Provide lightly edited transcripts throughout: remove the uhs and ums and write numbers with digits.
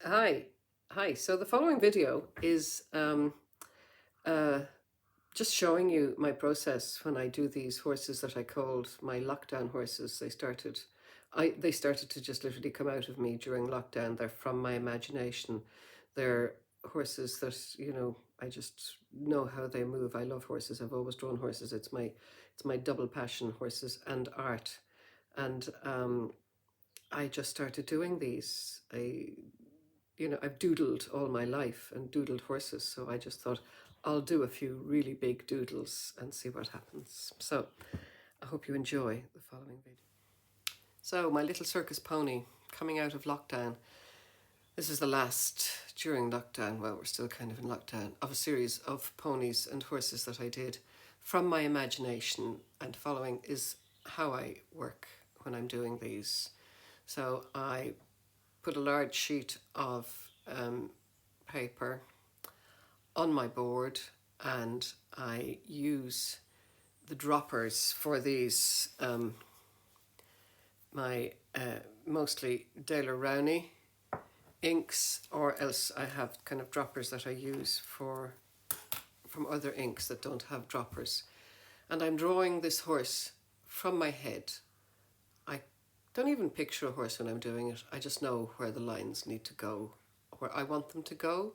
Hi. Hi. So the following video is uh, just showing you my process when I do these horses that I called my lockdown horses. They started to just literally come out of me during lockdown. They're from my imagination. They're horses that, I just know how they move. I love horses. I've always drawn horses. It's my double passion, horses and art. And I just started doing these. I've doodled all my life and doodled horses, so I just thought I'll do a few really big doodles and see what happens. So I hope you enjoy the following video. So my little circus pony coming out of lockdown. This is the last during lockdown, well, we're still kind of in lockdown, of a series of ponies and horses that I did from my imagination, and following is how I work when I'm doing these. So I put a large sheet of paper on my board, and I use the droppers for these, my mostly Daler Rowney inks, or else I have kind of droppers that I use from other inks that don't have droppers. And I'm drawing this horse from my head. I don't even picture a horse when I'm doing it. I just know where the lines need to go, where I want them to go.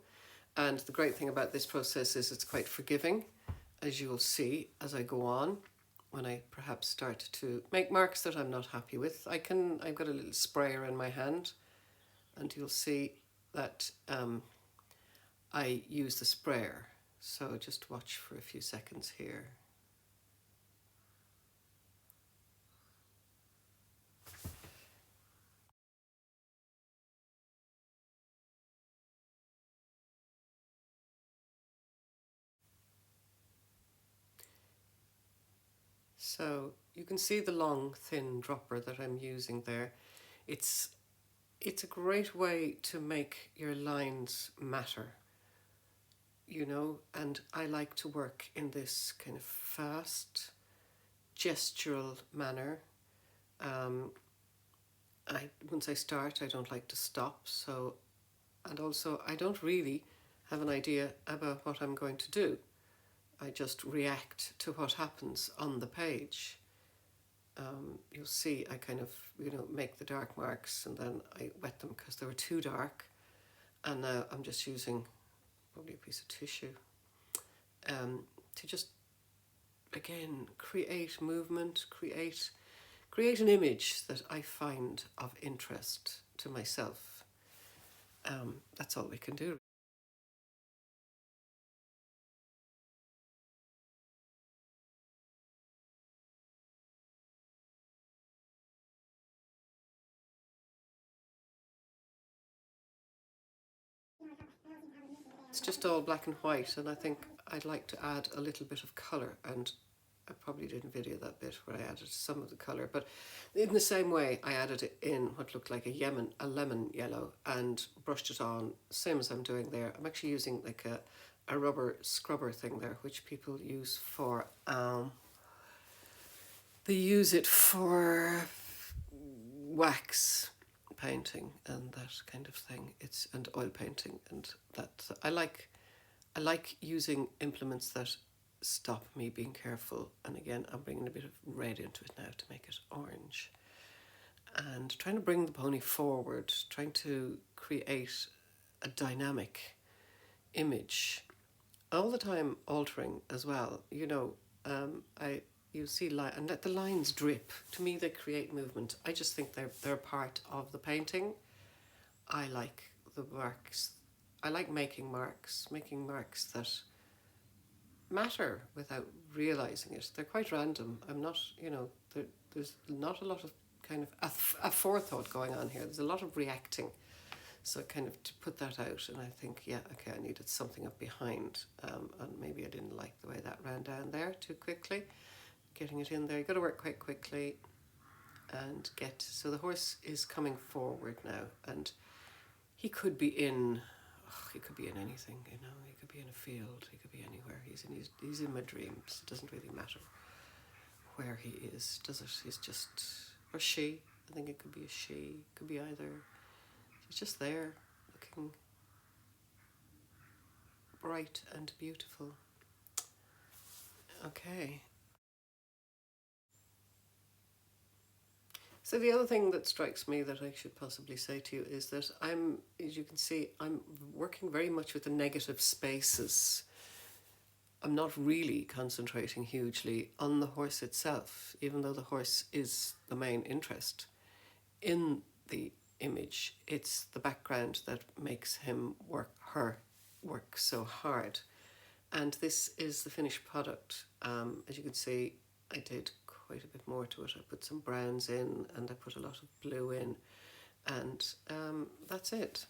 And the great thing about this process is it's quite forgiving, as you will see as I go on. When I perhaps start to make marks that I'm not happy with, I've got a little sprayer in my hand, and you'll see that I use the sprayer. So just watch for a few seconds here. So you can see the long, thin dropper that I'm using there. It's a great way to make your lines matter, and I like to work in this kind of fast, gestural manner. Once I start, I don't like to stop. So, and also I don't really have an idea about what I'm going to do. I just react to what happens on the page. You'll see I kind of, make the dark marks, and then I wet them because they were too dark. And now I'm just using probably a piece of tissue to just, again, create movement, create an image that I find of interest to myself. That's all we can do. It's just all black and white, and I think I'd like to add a little bit of colour, and I probably didn't video that bit where I added some of the colour, but in the same way I added it in what looked like a lemon yellow, and brushed it on, same as I'm doing there. I'm actually using like a rubber scrubber thing there, which people use for, they use it for wax painting and that kind of thing. And oil painting, and that I like using implements that stop me being careful. And again, I'm bringing a bit of red into it now to make it orange. And trying to bring the pony forward, trying to create a dynamic image. All the time altering as well. You see and let the lines drip. To me, they create movement. I just think they're part of the painting. I like the marks. I like making marks that matter without realizing it. They're quite random. I'm not, there's not a lot of kind of a forethought going on here. There's a lot of reacting. So kind of to put that out, and I think, yeah, okay, I needed something up behind, and maybe I didn't like the way that ran down there too quickly. Getting it in there, you got to work quite quickly, and so the horse is coming forward now, and he could be in anything, he could be in a field, he could be anywhere. He's in my dreams. It doesn't really matter where he is, does it? He's just, or she, I think it could be a she, it could be either. She's just there, looking looking bright and beautiful. Okay. So the other thing that strikes me that I should possibly say to you is that as you can see, I'm working very much with the negative spaces. I'm not really concentrating hugely on the horse itself, even though the horse is the main interest in the image. It's the background that makes her work so hard. And this is the finished product. As you can see, I did quite a bit more to it. I put some browns in and I put a lot of blue in, and that's it.